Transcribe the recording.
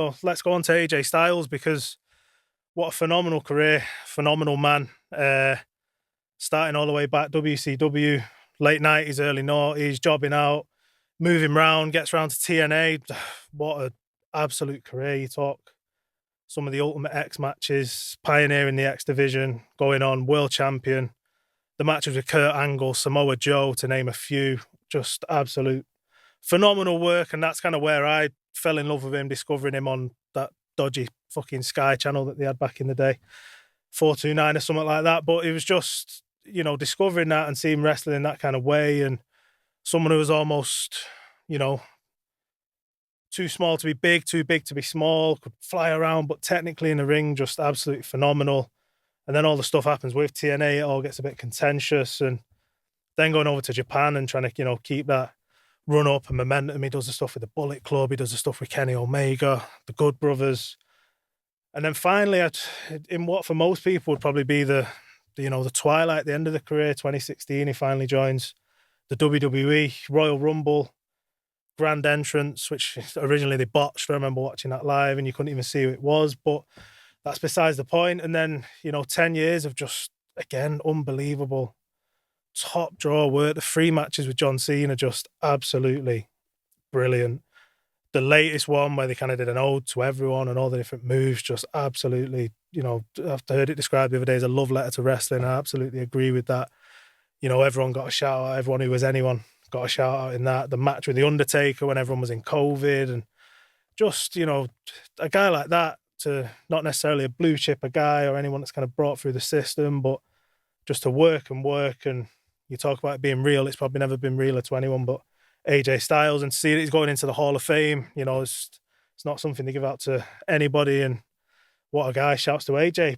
So let's go on to AJ Styles, because what a phenomenal career, phenomenal man. Starting all the way back, WCW, late 90s, early 90s, jobbing out, moving round, gets round to TNA. What an absolute career. You talk some of the Ultimate X matches, pioneering the X division, going on, world champion. The matches with Kurt Angle, Samoa Joe, to name a few. Just absolute phenomenal work. And that's kind of where I fell in love with him, discovering him on that dodgy fucking Sky channel that they had back in the day, 429 or something like that. But it was just, discovering that and seeing wrestling in that kind of way, and someone who was almost, too small to be big, too big to be small, could fly around, but technically in the ring, just absolutely phenomenal. And then all the stuff happens with TNA, it all gets a bit contentious, and then going over to Japan and trying to, keep that run up and momentum. He does the stuff with the Bullet Club, he does the stuff with Kenny Omega, the Good Brothers. And then finally, in what for most people would probably be the twilight, the end of the career, 2016, he finally joins the WWE Royal Rumble, grand entrance, which originally they botched. I remember watching that live and you couldn't even see who it was, but that's besides the point. And then, 10 years of just, again, unbelievable top draw work. The 3 matches with John Cena, just absolutely brilliant. The latest one where they kind of did an ode to everyone and all the different moves, just absolutely, I've heard it described the other day as a love letter to wrestling. I absolutely agree with that. Everyone got a shout out. Everyone who was anyone got a shout out in that. The match with The Undertaker when everyone was in COVID, and just, a guy like that, to not necessarily a blue chipper guy or anyone that's kind of brought through the system, but just to work. And you talk about it being real, it's probably never been realer to anyone but AJ Styles. And to see that he's going into the Hall of Fame, it's not something to give out to anybody. And what a guy. Shouts to AJ.